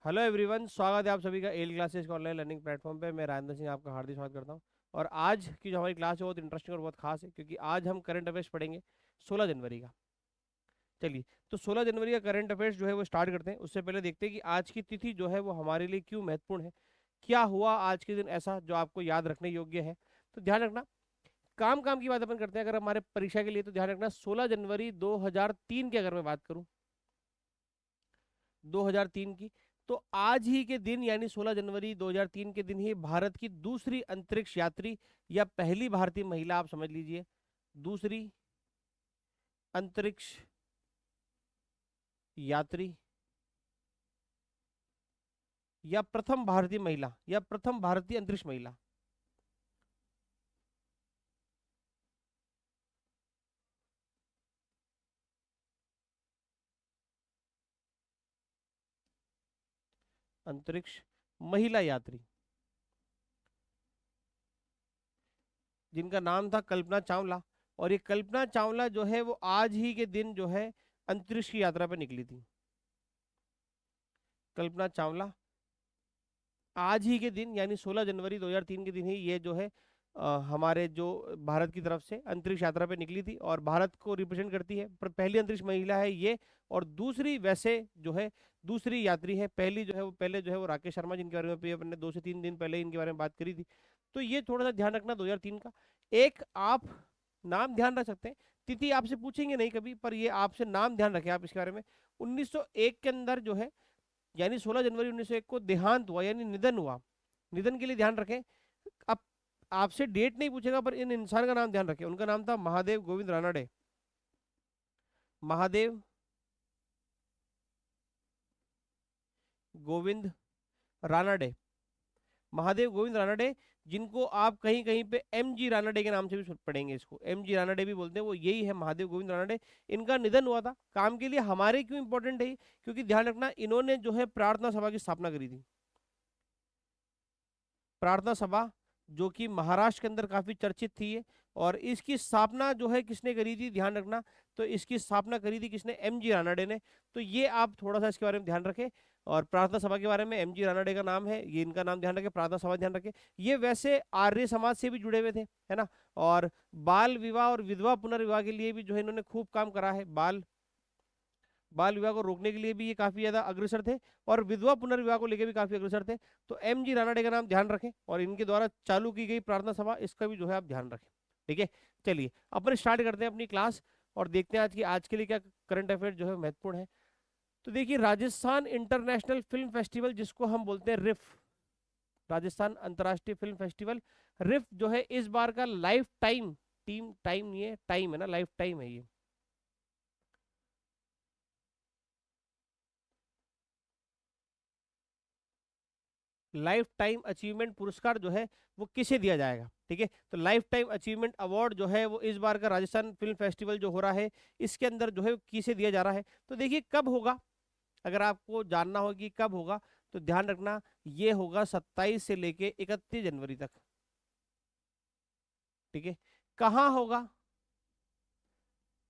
Hello everyone, स्वागत है आप सभी का एल क्लासेस के ऑनलाइन लर्निंग प्लेटफॉर्म पे। मैं राजेंद्र सिंह आपका हार्दिक स्वागत करता हूं। और आज की जो हमारी क्लास है बहुत इंटरेस्टिंग और बहुत खास है, क्योंकि आज हम करंट अफेयर्स पढ़ेंगे 16 जनवरी का। चलिए, तो 16 जनवरी का करंट अफेयर्स जो है वो स्टार्ट करते हैं। उससे पहले देखते हैं कि आज की तिथि जो है वो हमारे लिए क्यों महत्वपूर्ण है। क्या हुआ आज के दिन ऐसा जो आपको याद रखने योग्य है। तो ध्यान रखना, काम काम की बात अपन करते हैं। अगर हमारे परीक्षा के लिए तो ध्यान रखना, 16 जनवरी 2003 की अगर मैं बात करूं, 2003 की, तो आज ही के दिन यानी 16 जनवरी 2003 के दिन ही भारत की दूसरी अंतरिक्ष यात्री या पहली भारतीय महिला, आप समझ लीजिए, दूसरी अंतरिक्ष यात्री या प्रथम भारतीय महिला या प्रथम भारतीय अंतरिक्ष महिला, अंतरिक्ष महिला यात्री, जिनका नाम था कल्पना चावला। और ये कल्पना चावला जो है वो आज ही के दिन जो है अंतरिक्ष की यात्रा पर निकली थी। कल्पना चावला आज ही के दिन यानी 16 जनवरी 2003 के दिन ही ये जो है हमारे जो भारत की तरफ से अंतरिक्ष यात्रा पे निकली थी और भारत को रिप्रेजेंट करती है। पर पहली अंतरिक्ष महिला है ये। और दूसरी वैसे जो है दूसरी यात्री है। पहली जो है वो पहले जो है वो राकेश शर्मा, जिनके बारे में भी अपन ने 2 से 3 दिन पहले इनके बारे में बात करी थी। तो ये थोड़ा सा ध्यान रखना 2003 का। एक आप नाम ध्यान रख सकते हैं, तिथि आपसे पूछेंगे नहीं कभी, पर ये आपसे नाम ध्यान रखें आप इसके बारे में। 1901 के अंदर जो है यानी 16 जनवरी 1901 को देहांत हुआ यानी निधन हुआ। निधन के लिए ध्यान रखें। अब आपसे डेट नहीं पूछेगा, पर इन इंसान का नाम ध्यान रखें। उनका नाम था महादेव गोविंद रानडे। महादेव गोविंद रानडे। महादेव गोविंद रानडे, जिनको आप कहीं कहीं पे एम जी रानडे के नाम से भी पढ़ेंगे, इसको एम जी रानडे भी बोलते हैं, वो यही है महादेव गोविंद रानडे। इनका निधन हुआ था। काम के लिए हमारे क्यों इंपॉर्टेंट है, क्योंकि ध्यान रखना इन्होंने जो है प्रार्थना सभा की स्थापना करी थी। प्रार्थना सभा जो कि महाराष्ट्र के अंदर काफी चर्चित थी ये। और इसकी स्थापना जो है किसने करी थी, ध्यान रखना, तो इसकी स्थापना करी थी किसने, एम जी रानडे ने। तो ये आप थोड़ा सा इसके बारे में ध्यान रखें। और प्रार्थना सभा के बारे में एम जी रानडे का नाम है, ये इनका नाम ध्यान रखें, प्रार्थना सभा ध्यान रखें। ये वैसे आर्य समाज से भी जुड़े हुए थे, है ना। और बाल विवाह और विधवा पुनर्विवाह के लिए भी जो है इन्होंने खूब काम करा है। बाल बाल विवाह को रोकने के लिए भी ये काफी ज्यादा अग्रसर थे, और विधवा पुनर्विवाह को लेकर भी काफी अग्रसर थे। तो एम जी रानाडे का नाम ध्यान रखें, और इनके द्वारा चालू की गई प्रार्थना सभा, इसका भी जो है आप ध्यान रखें। ठीक है, चलिए अपन स्टार्ट करते हैं अपनी क्लास और देखते हैं आज के लिए क्या करंट अफेयर जो है महत्वपूर्ण है। तो देखिए, राजस्थान इंटरनेशनल फिल्म फेस्टिवल, जिसको हम बोलते हैं रिफ, राजस्थान अंतर्राष्ट्रीय फिल्म फेस्टिवल, रिफ जो है इस बार का लाइफ टाइम, टीम टाइम नहीं है, टाइम है ना, लाइफ टाइम है ये। लाइफ टाइम अचीवमेंट पुरस्कार जो है वो किसे दिया जाएगा। ठीक है, तो लाइफ टाइम अचीवमेंट अवार्ड जो है वो इस बार का राजस्थान फिल्म फेस्टिवल जो हो रहा है, इसके अंदर जो है वो किसे दिया जा रहा है। तो देखिए कब होगा, अगर आपको जानना हो कि कब होगा, तो ध्यान रखना, ये होगा 27 से लेके 31 जनवरी तक। ठीक है, कहाँ होगा,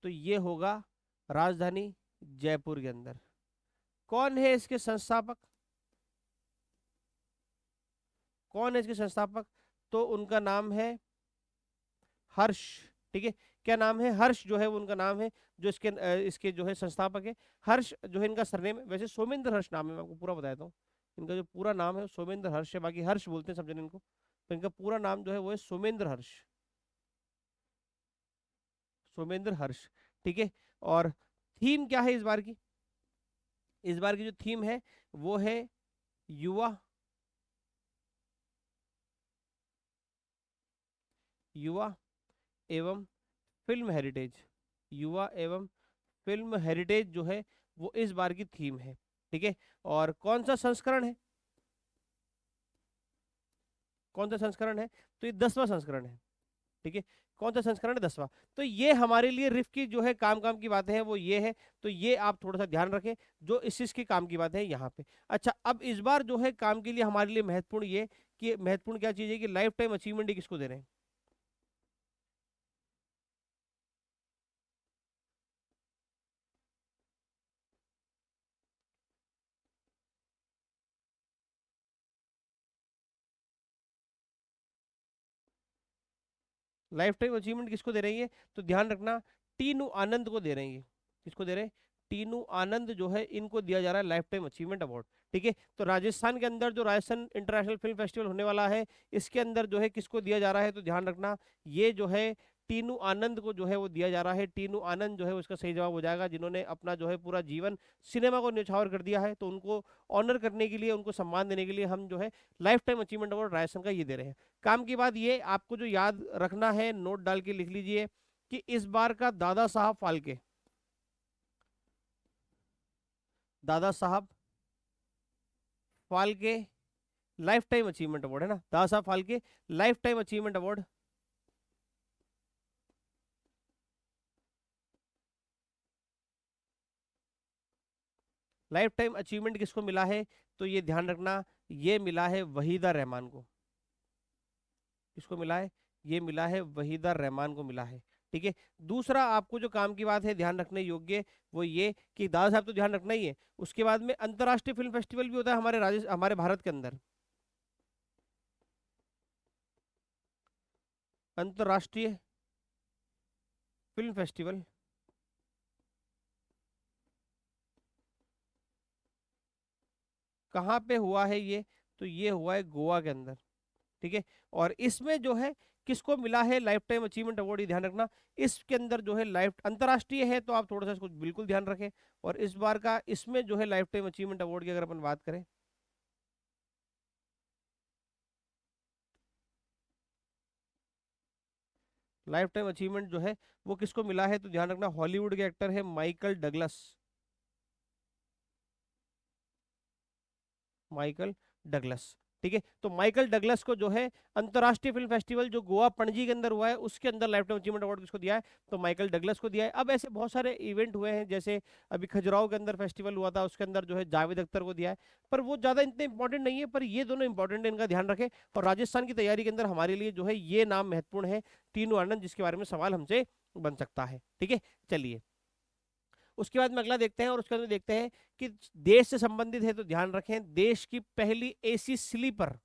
तो ये होगा राजधानी जयपुर के अंदर। कौन है इसके संस्थापक, कौन है इसके संस्थापक, तो उनका नाम है हर्ष। ठीक है, क्या नाम है, हर्ष जो है वो उनका नाम है, जो इसके जो है संस्थापक है। हर्ष जो है इनका सरनेम है, वैसे सोमेंद्र हर्ष नाम है, मैं आपको पूरा बता देता हूँ। इनका जो पूरा नाम है सोमेंद्र हर्ष है, बाकी हर्ष बोलते हैं सब जन इनको। तो इनका पूरा नाम जो है वो है सोमेंद्र हर्ष, सोमेंद्र हर्ष। ठीक है, और थीम क्या है इस बार की, इस बार की जो थीम है वो है युवा, युवा एवं फिल्म हेरिटेज। युवा एवं फिल्म हेरिटेज जो है वो इस बार की थीम है। ठीक है, और कौन सा संस्करण है, कौन सा संस्करण है, तो ये 10वां संस्करण है। ठीक है, कौन सा संस्करण है, 10वां। तो ये हमारे लिए रिफ की जो है काम काम की बातें हैं वो ये है। तो ये आप थोड़ा सा ध्यान रखें, जो इस चीज की काम की बातें हैं यहाँ पे। अच्छा, अब इस बार जो है काम के लिए हमारे लिए महत्वपूर्ण ये, कि महत्वपूर्ण क्या चीज है कि लाइफ टाइम अचीवमेंट किसको दे रहे हैं। लाइफ टाइम अचीवमेंट किसको दे रही है, तो ध्यान रखना टीनू आनंद को दे रही है। किसको दे रहे हैं, टीनू आनंद जो है इनको दिया जा रहा है लाइफ टाइम अचीवमेंट अवार्ड। ठीक है, तो राजस्थान के अंदर जो राजस्थान इंटरनेशनल फिल्म फेस्टिवल होने वाला है, इसके अंदर जो है किसको दिया जा रहा है, तो ध्यान रखना ये जो है टीनू आनंद को जो है वो दिया जा रहा है। टीनू आनंद जो है उसका सही जवाब हो जाएगा, जिन्होंने अपना जो है पूरा जीवन सिनेमा को न्यौछावर कर दिया है। तो उनको ऑनर करने के लिए, उनको सम्मान देने के लिए हम जो है life time achievement award Rajasthan का ये दे रहे हैं। काम की बात ये आपको जो याद रखना है, नोट डाल के लिख लीजिए कि इस बार का Dada Saheb Phalke, Dada Saheb Phalke life time achievement award है ना, Dada Saheb Phalke life time achievement award. Life time achievement किसको मिला है, तो ये ध्यान रखना ये मिला है वहीदा रहमान को। किसको मिला है, ये मिला है वहीदा रहमान को मिला है। ठीक है, दूसरा आपको जो काम की बात है ध्यान रखने योग्य, वो ये कि दादा साहब तो ध्यान रखना ही है, उसके बाद में अंतर्राष्ट्रीय फिल्म फेस्टिवल भी होता है हमारे भारत के अंदर। अंतर्राष्ट्रीय फिल्म फेस्टिवल कहाँ पे हुआ है ये, तो ये हुआ है गोवा के अंदर। ठीक है, और इसमें जो है किसको मिला है लाइफ टाइम अचीवमेंट अवार्ड, ये ध्यान रखना। इसके अंदर जो है लाइफ अंतर्राष्ट्रीय है, तो आप थोड़ा सा इसको बिल्कुल ध्यान रखें। और इस बार का इसमें जो है लाइफ टाइम अचीवमेंट अवार्ड की अगर अपन बात करें, लाइफ टाइम अचीवमेंट जो है वो किसको मिला है, तो ध्यान रखना हॉलीवुड के एक्टर है माइकल डगलस। Michael Douglas. ठीक है, तो माइकल डगलस को जो है अंतर्राष्ट्रीय फिल्म फेस्टिवल जो गोवा पणजी के अंदर हुआ है, उसके अंदर लाइफ टाइम अचीवमेंट अवार्ड किसको दिया है, तो माइकल डगलस को दिया है। अब ऐसे बहुत सारे इवेंट हुए हैं, जैसे अभी खजुराहो के अंदर फेस्टिवल हुआ था, उसके अंदर जो है जावेद अख्तर को दिया है, पर वो ज्यादा इतने इंपॉर्टेंट नहीं है, पर ये दोनों इंपॉर्टेंट है, इनका ध्यान रखें। और राजस्थान की तैयारी के अंदर हमारे लिए जो है ये नाम महत्वपूर्ण है, टीनू आनंद, जिसके बारे में सवाल हमसे बन सकता है। ठीक है, चलिए उसके बाद में अगला देखते हैं, और उसके बाद में देखते हैं कि देश से संबंधित है, तो ध्यान रखें देश की पहली एसी स्लीपर,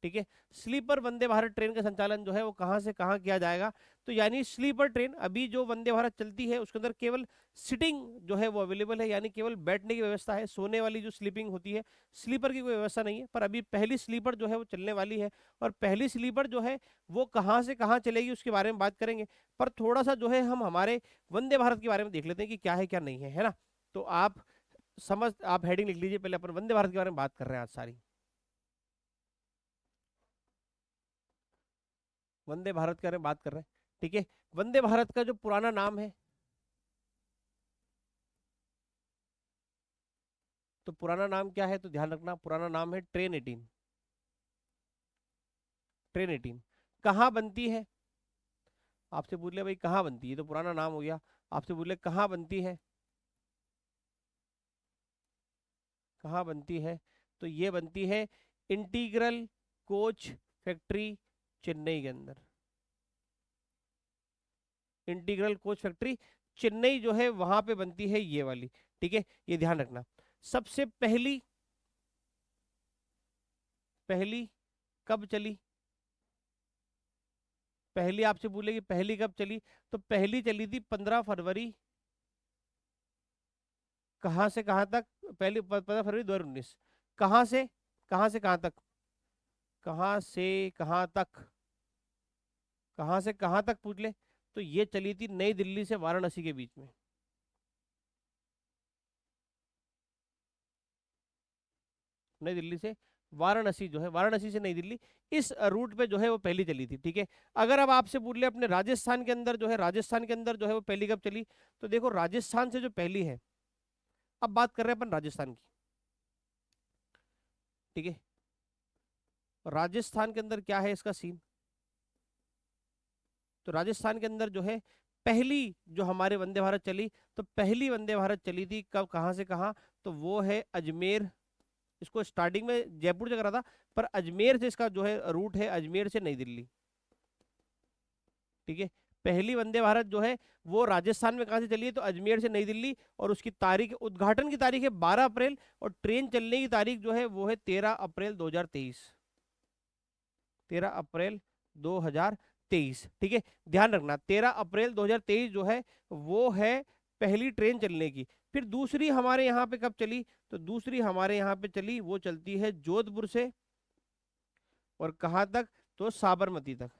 ठीक है, स्लीपर वंदे भारत ट्रेन का संचालन जो है वो कहां से कहां किया जाएगा, तो यानी स्लीपर ट्रेन अभी जो वंदे भारत चलती है उसके अंदर केवल सिटिंग जो है वो अवेलेबल है, यानी केवल बैठने की व्यवस्था है, सोने वाली जो स्लीपिंग होती है स्लीपर की कोई व्यवस्था नहीं है। पर अभी पहली स्लीपर जो है वो चलने वाली है, और पहली स्लीपर जो है वो कहाँ से कहाँ चलेगी उसके बारे में बात करेंगे। पर थोड़ा सा जो है हम हमारे वंदे भारत के बारे में देख लेते हैं कि क्या है क्या नहीं है ना। तो आप हेडिंग लिख लीजिए, पहले अपन वंदे भारत के बारे में बात कर रहे हैं आज सारी। वंदे भारत के बारे में बात कर रहे हैं, ठीक है। वंदे भारत का जो पुराना नाम है, तो पुराना नाम क्या है, तो ध्यान रखना पुराना नाम है ट्रेन 18। ट्रेन 18 कहाँ बनती है, आपसे पूछ ले भाई कहाँ बनती है, तो पुराना नाम हो गया। आपसे पूछ ले कहाँ बनती है, कहाँ बनती है, तो ये बनती है इंटीग्रल कोच फैक्ट्री चेन्नई के अंदर। इंटीग्रल कोच फैक्ट्री चेन्नई जो है वहां पे बनती है ये वाली। ठीक है, ये ध्यान रखना। सबसे पहली पहली कब चली, पहली आपसे बोले कि पहली कब चली, तो पहली चली थी 15 फरवरी, कहां से कहां तक, पहली 15 फरवरी 2019। कहां से कहां से कहां तक, कहां से कहां तक, कहां से कहां तक पूछ ले, तो ये चली थी नई दिल्ली से वाराणसी के बीच में। नई दिल्ली से वाराणसी जो है, वाराणसी से नई दिल्ली, इस रूट पे जो है वो पहली चली थी। ठीक है, अगर अब आपसे पूछ ले अपने राजस्थान के अंदर जो है, राजस्थान के अंदर जो है वो पहली कब चली, तो देखो राजस्थान से जो पहली है, अब बात कर रहे हैं अपन राजस्थान की। ठीक है, राजस्थान के अंदर क्या है इसका सीन, तो राजस्थान के अंदर जो है पहली जो हमारे वंदे भारत चली, तो पहली वंदे भारत चली थी कब, कहां से कहां, तो वो है अजमेर। इसको स्टार्टिंग में जयपुर से करा था, पर अजमेर से इसका जो है रूट है अजमेर से नई दिल्ली। ठीक है, पहली वंदे भारत जो है वो राजस्थान में कहां से चली है, तो अजमेर से नई दिल्ली, और उसकी तारीख, उद्घाटन की तारीख है 12 अप्रैल, और ट्रेन चलने की तारीख जो है वो है 13 अप्रैल 2023। 13 अप्रैल 2023। 2023, ठीक है। ध्यान रखना 13 अप्रैल 2023 जो है वो है पहली ट्रेन चलने की। फिर दूसरी हमारे यहाँ पे कब चली, तो दूसरी हमारे यहाँ पे चली, वो चलती है जोधपुर से और कहाँ तक, तो साबरमती तक।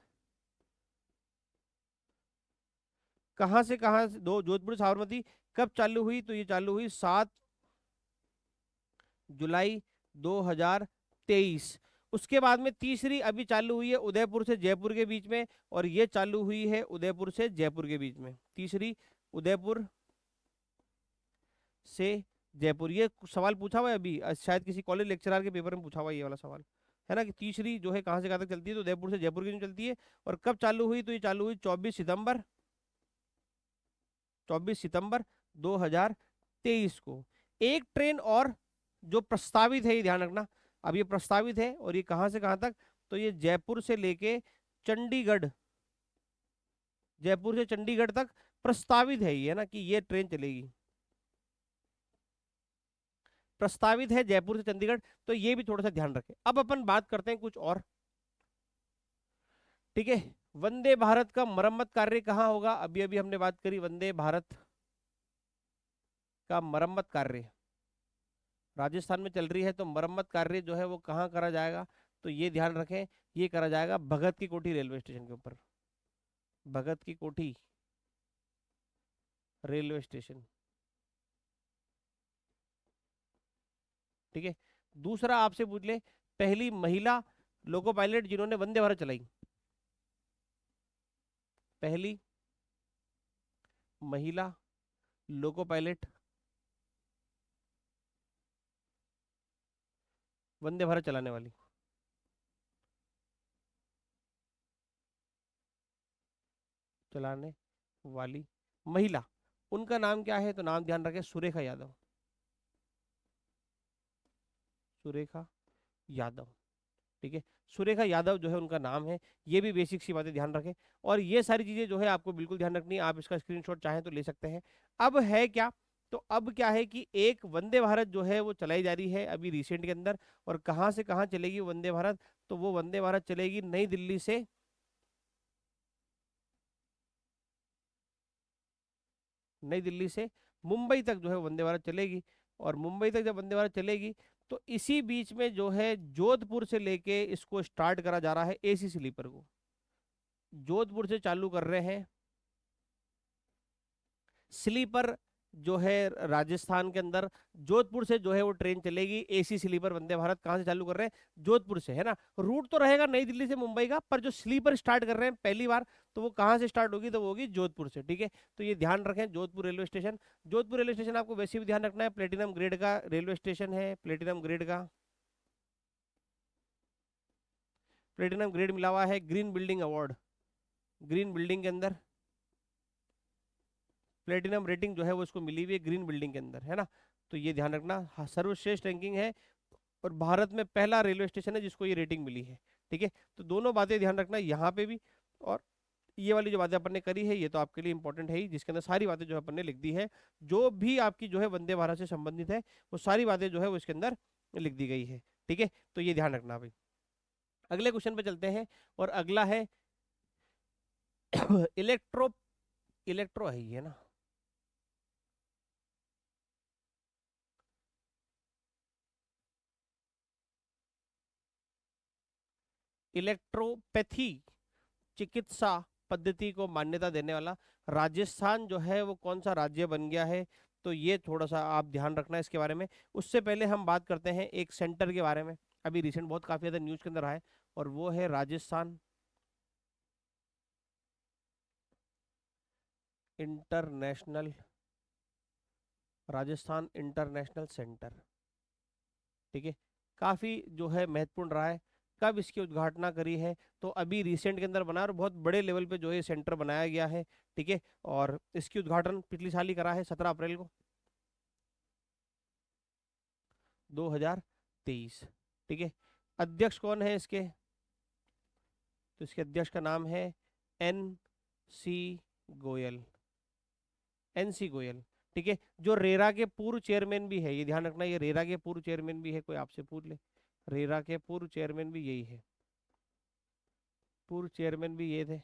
कहाँ से कहाँ से, दो जोधपुर साबरमती। कब चालू हुई, तो ये चालू हुई 7 जुलाई 2023। उसके बाद में तीसरी अभी चालू हुई है उदयपुर से जयपुर के बीच में, और ये चालू हुई है उदयपुर से जयपुर के बीच में। तीसरी उदयपुर से जयपुर। ये सवाल पूछा हुआ है अभी, शायद किसी कॉलेज लेक्चरर के पेपर में पूछा हुआ है ये वाला सवाल, है ना, कि तीसरी जो है कहाँ से कहाँ तक चलती है, तो उदयपुर से जयपुर की जो चलती है। और कब चालू हुई, तो ये चालू हुई 24 सितंबर 2023 को। एक ट्रेन और जो प्रस्तावित है, ये ध्यान रखना, अब ये प्रस्तावित है और ये कहाँ से कहाँ तक, तो ये जयपुर से लेके चंडीगढ़, जयपुर से चंडीगढ़ तक प्रस्तावित है ये, ना, कि ये ट्रेन चलेगी। प्रस्तावित है जयपुर से चंडीगढ़, तो ये भी थोड़ा सा ध्यान रखें। अब अपन बात करते हैं कुछ और, ठीक है। वंदे भारत का मरम्मत कार्य कहाँ होगा, अभी अभी हमने बात करी वंदे भारत का मरम्मत कार्य राजस्थान में चल रही है, तो मरम्मत कार्य जो है वो कहाँ करा जाएगा, तो ये ध्यान रखें, ये करा जाएगा भगत की कोठी रेलवे स्टेशन के ऊपर। भगत की कोठी रेलवे स्टेशन, ठीक है। दूसरा आपसे पूछ ले, पहली महिला लोको पायलट जिन्होंने वंदे भारत चलाई, पहली महिला लोको पायलट वंदे भारत चलाने वाली, चलाने वाली महिला, उनका नाम क्या है, तो नाम ध्यान रखें सुरेखा यादव, सुरेखा यादव, ठीक है। सुरेखा यादव जो है उनका नाम है। ये भी बेसिक सी बातें ध्यान रखें, और ये सारी चीजें जो है आपको बिल्कुल ध्यान रखनी है। आप इसका स्क्रीनशॉट चाहें तो ले सकते हैं। अब है क्या, तो अब क्या है कि एक वंदे भारत जो है वो चलाई जा रही है अभी रिसेंट के अंदर, और कहाँ से कहाँ चलेगी वंदे भारत, तो वो वंदे भारत चलेगी नई दिल्ली से, नई दिल्ली से मुंबई तक जो है वंदे भारत चलेगी। और मुंबई तक जब वंदे भारत चलेगी, तो इसी बीच में जो है जोधपुर से लेके इसको स्टार्ट करा जा रहा है एसी स्लीपर को। जोधपुर से चालू कर रहे हैं स्लीपर जो है राजस्थान के अंदर। जोधपुर से जो है वो ट्रेन चलेगी एसी स्लीपर वंदे भारत। कहाँ से चालू कर रहे हैं, जोधपुर से, है ना। रूट तो रहेगा नई दिल्ली से मुंबई का, पर जो स्लीपर स्टार्ट कर रहे हैं पहली बार, तो वो कहाँ से स्टार्ट होगी, तो वो होगी जोधपुर से, ठीक है। तो ये ध्यान रखें, Jodhpur railway station. Jodhpur railway station आपको वैसे भी ध्यान रखना है, प्लेटिनम ग्रेड का रेलवे स्टेशन है, प्लेटिनम ग्रेड का, प्लेटिनम ग्रेड मिला हुआ है, green building award, green building के अंदर प्लेटिनम रेटिंग जो है वो इसको मिली हुई है ग्रीन बिल्डिंग के अंदर, है ना। तो ये ध्यान रखना, हाँ, सर्वश्रेष्ठ रैंकिंग है, और भारत में पहला रेलवे स्टेशन है जिसको ये रेटिंग मिली है, ठीक है। तो दोनों बातें ध्यान रखना यहाँ पे भी, और ये वाली जो बातें अपन ने करी है ये तो आपके लिए इंपॉर्टेंट है ही, जिसके अंदर सारी बातें जो है अपन ने लिख दी है, जो भी आपकी जो है वंदे भारत से संबंधित है वो सारी बातें जो है वो इसके अंदर लिख दी गई है, ठीक है। तो ये ध्यान रखना भाई। अगले क्वेश्चन पे चलते हैं, और अगला है इलेक्ट्रो, इलेक्ट्रो है ये ना, इलेक्ट्रोपैथी चिकित्सा पद्धति को मान्यता देने वाला राजस्थान जो है वो कौन सा राज्य बन गया है, तो ये थोड़ा सा आप ध्यान रखना है इसके बारे में। उससे पहले हम बात करते हैं एक सेंटर के बारे में, अभी रिसेंट बहुत काफी ज्यादा न्यूज के अंदर आया है, और वो है Rajasthan international, Rajasthan international centre, ठीक है। काफी जो है महत्वपूर्ण रहा है। कब इसकी उद्घाटना करी है, तो अभी रिसेंट के अंदर बना है, और बहुत बड़े लेवल पे जो है सेंटर बनाया गया है, ठीक है। और इसकी उद्घाटन पिछली साल ही करा है 17 अप्रैल को 2023, ठीक है। अध्यक्ष कौन है इसके, तो इसके अध्यक्ष का नाम है N C Goyal, N C Goyal, ठीक है। जो रेरा के पूर्व चेयरमैन भी है, ये ध्यान रखना, ये रेरा के पूर्व चेयरमैन भी है, कोई आपसे पूछ ले, रेरा के पूर्व चेयरमैन भी यही है, पूर्व चेयरमैन भी ये थे,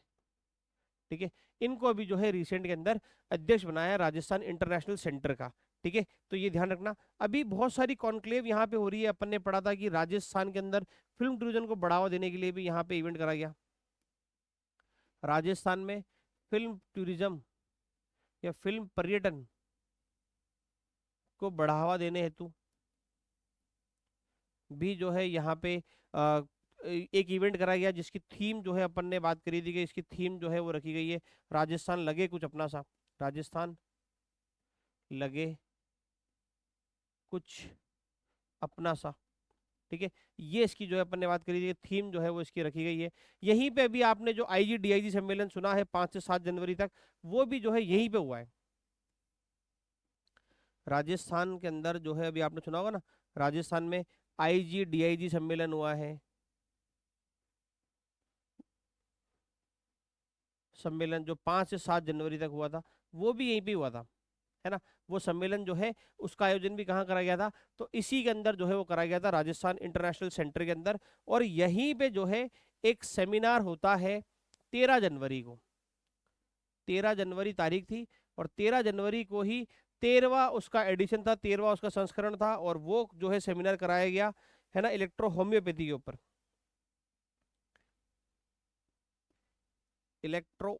ठीक है, इनको अभी जो है रिसेंट के अंदर अध्यक्ष बनाया राजस्थान इंटरनेशनल सेंटर का। ठीक है, तो ये ध्यान रखना। अभी बहुत सारी कॉन्क्लेव यहाँ पे हो रही है, अपन ने पढ़ा था कि राजस्थान के अंदर फिल्म टूरिज्म को बढ़ावा देने के लिए भी यहाँ पे इवेंट करा गया। राजस्थान में फिल्म टूरिज्म या फिल्म पर्यटन को बढ़ावा देने हेतु भी जो है यहाँ पे एक इवेंट कराया गया, जिसकी थीम जो है अपन ने बात करी थी कि इसकी थीम जो है वो रखी गई है राजस्थान लगे कुछ अपना सा, राजस्थान लगे कुछ अपना सा। ठीक है, ये इसकी जो है अपन ने बात करी थी, थीम जो है वो इसकी रखी गई है। यहीं पे अभी आपने जो IGDIG सम्मेलन सुना है 5 से 7 जनवरी तक, वो भी जो है यहीं पे हुआ है राजस्थान के अंदर। जो है अभी आपने सुना होगा ना, राजस्थान में IGDIG सम्मेलन हुआ है, सम्मेलन जो 5 से 7 जनवरी तक हुआ था, वो भी यहीं पे हुआ था, है ना। वो सम्मेलन जो है उसका आयोजन भी कहाँ करा गया था, तो इसी के अंदर जो है वो करा गया था राजस्थान इंटरनेशनल सेंटर के अंदर। और यहीं पे जो है एक सेमिनार होता है 13 जनवरी को, 13 जनवरी तारीख थी, और 13 जनवरी को ही 13वां उसका एडिशन था, 13वां उसका संस्करण था, और वो जो है सेमिनार कराया गया, है ना, इलेक्ट्रो होम्योपैथी के ऊपर। इलेक्ट्रो